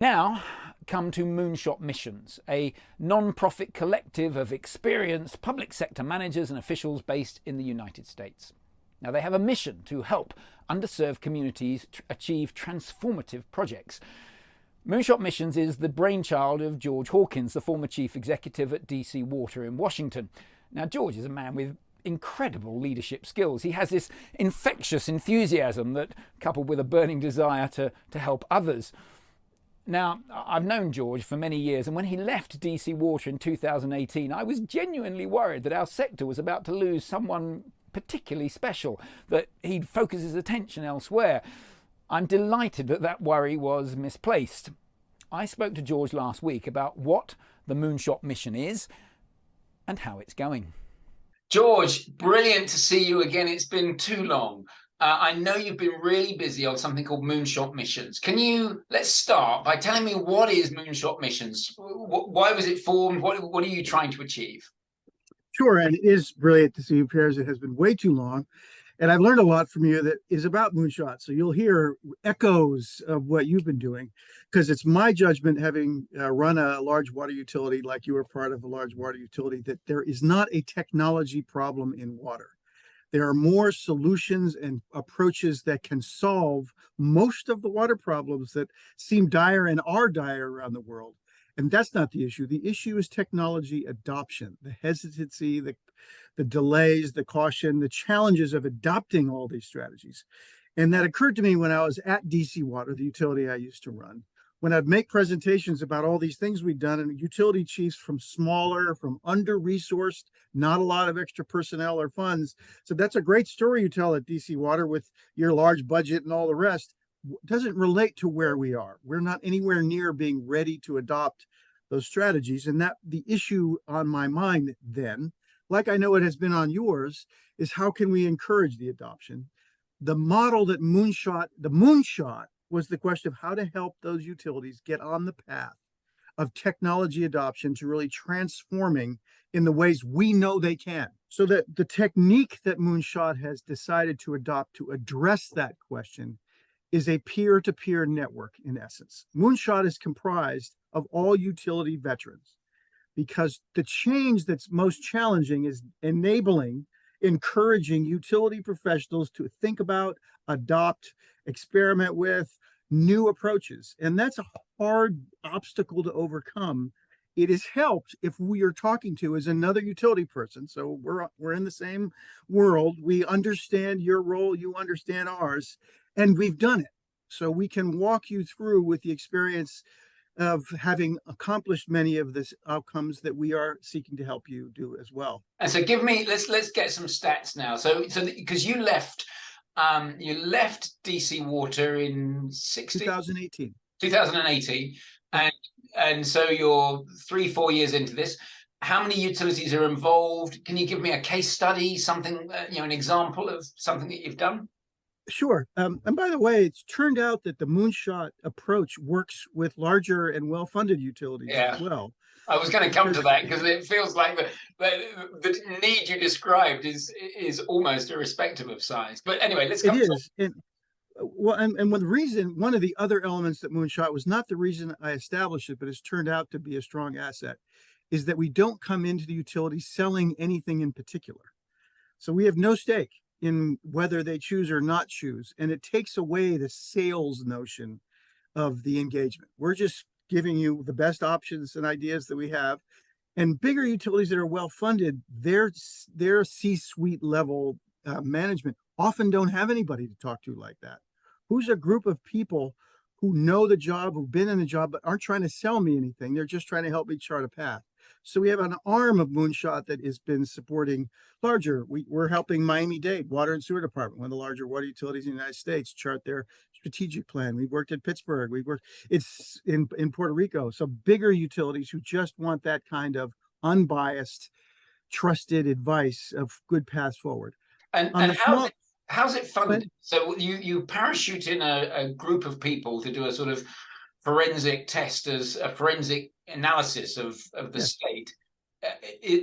Now, come to Moonshot Missions, a non-profit collective of experienced public sector managers and officials based in the United States. Now, they have a mission to help underserved communities achieve transformative projects. Moonshot Missions is the brainchild of George Hawkins, the former chief executive at DC Water in Washington. Now, George is a man with incredible leadership skills. He has this infectious enthusiasm that, coupled with a burning desire to help others. Now, I've known George for many years, and when he left DC Water in 2018, I was genuinely worried that our sector was about to lose someone particularly special, that he'd focus his attention elsewhere. I'm delighted that that worry was misplaced. I spoke to George last week about what the Moonshot mission is and how it's going. George, brilliant to see you again. It's been too long. I know you've been really busy on something called Moonshot Missions. Let's start by telling me, what is Moonshot Missions? Why was it formed? What are you trying to achieve? Sure, and it is brilliant to see you, Piers. It has been way too long. And I've learned a lot from you that is about Moonshot. So you'll hear echoes of what you've been doing, because it's my judgment, having run a large water utility like you were part of a large water utility, that there is not a technology problem in water. There are more solutions and approaches that can solve most of the water problems that seem dire and are dire around the world. And that's not the issue. The issue is technology adoption, the hesitancy, the delays, the caution, the challenges of adopting all these strategies. And that occurred to me when I was at DC Water, the utility I used to run, when I'd make presentations about all these things we'd done, and utility chiefs from smaller, from under-resourced, not a lot of extra personnel or funds. So that's a great story you tell at DC Water with your large budget and all the rest. Doesn't relate to where we are. We're not anywhere near being ready to adopt those strategies. And that the issue on my mind then, like I know it has been on yours, is how can we encourage the adoption? The model that the moonshot was the question of how to help those utilities get on the path of technology adoption to really transforming in the ways we know they can. So that the technique that Moonshot has decided to adopt to address that question is a peer-to-peer network, in essence. Moonshot is comprised of all utility veterans, because the change that's most challenging is encouraging utility professionals to think about, adopt, experiment with new approaches. And that's a hard obstacle to overcome. It is helped if we are talking to as another utility person. So we're in the same world. We understand your role, you understand ours, and we've done it. So we can walk you through with the experience of having accomplished many of the outcomes that we are seeking to help you do as well. And so let's get some stats now. So because you left DC Water in 2018, and so you're 3-4 years into this. How many utilities are involved? Can you give me a case study, something, an example of something that you've done? Sure. And by the way, it's turned out that the Moonshot approach works with larger and well-funded utilities as well. I was going to come to that, because it feels like the need you described is almost irrespective of size. But anyway, let's come to it. And one of the other elements that Moonshot was not the reason I established it, but has turned out to be a strong asset, is that we don't come into the utility selling anything in particular. So we have no stake in whether they choose or not choose. And it takes away the sales notion of the engagement. We're just giving you the best options and ideas that we have. And bigger utilities that are well-funded, their C-suite level management often don't have anybody to talk to like that. Who's a group of people who know the job, who've been in the job, but aren't trying to sell me anything. They're just trying to help me chart a path. So we have an arm of Moonshot that has been supporting larger. We're helping Miami-Dade Water and Sewer Department, one of the larger water utilities in the United States, chart their strategic plan. We've worked at Pittsburgh. It's in Puerto Rico. So bigger utilities who just want that kind of unbiased, trusted advice of good paths forward. And how's it funded? So you parachute in a group of people to do a sort of forensic test, as a forensic analysis of the state.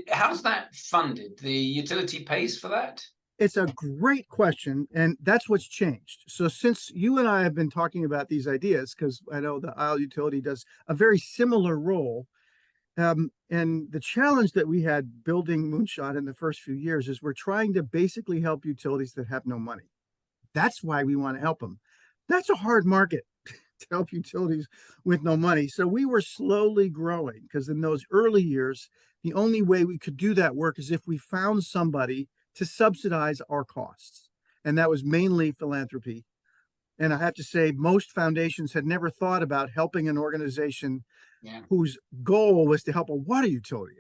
How's that funded? The utility pays for that? It's a great question, and that's what's changed. So since you and I have been talking about these ideas, because I know the Isle Utility does a very similar role, and the challenge that we had building Moonshot in the first few years is we're trying to basically help utilities that have no money. That's why we want to help them. That's a hard market to help utilities with no money. So we were slowly growing because in those early years, the only way we could do that work is if we found somebody to subsidize our costs. And that was mainly philanthropy. And I have to say, most foundations had never thought about helping an organization whose goal was to help a water utility.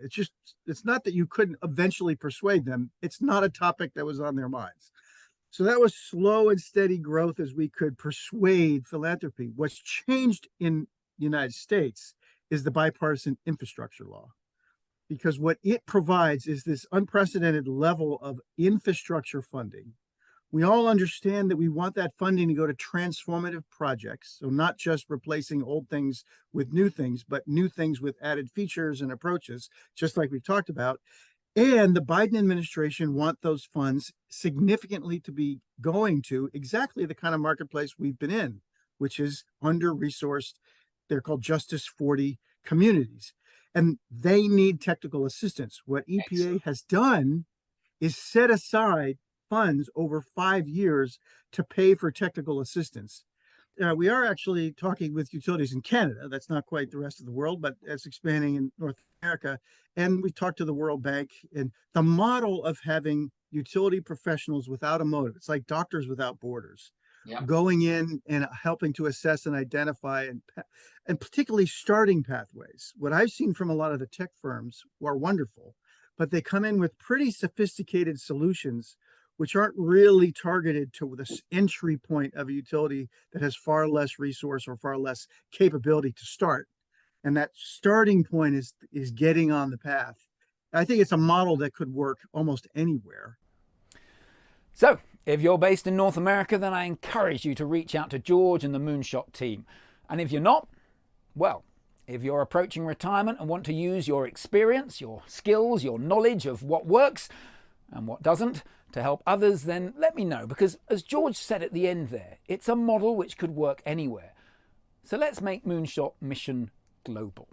It's not that you couldn't eventually persuade them. It's not a topic that was on their minds. So that was slow and steady growth as we could persuade philanthropy. What's changed in the United States is the bipartisan infrastructure law, because what it provides is this unprecedented level of infrastructure funding. We all understand that we want that funding to go to transformative projects. So not just replacing old things with new things, but new things with added features and approaches, just like we've talked about. And the Biden administration want those funds significantly to be going to exactly the kind of marketplace we've been in, which is under-resourced. They're called Justice 40 communities. And they need technical assistance. What EPA has done is set aside funds over 5 years to pay for technical assistance. We are actually talking with utilities in Canada. That's not quite the rest of the world, but it's expanding in North America. And we talked to the World Bank, and the model of having utility professionals without a motive, it's like doctors without borders, going in and helping to assess and identify and particularly starting pathways. What I've seen from a lot of the tech firms who are wonderful, but they come in with pretty sophisticated solutions which aren't really targeted to this entry point of a utility that has far less resource or far less capability to start. And that starting point is getting on the path. I think it's a model that could work almost anywhere. So, if you're based in North America, then I encourage you to reach out to George and the Moonshot team. And if you're not, well, if you're approaching retirement and want to use your experience, your skills, your knowledge of what works and what doesn't to help others, then let me know, because as George said at the end there, it's a model which could work anywhere. So let's make Moonshot Mission global.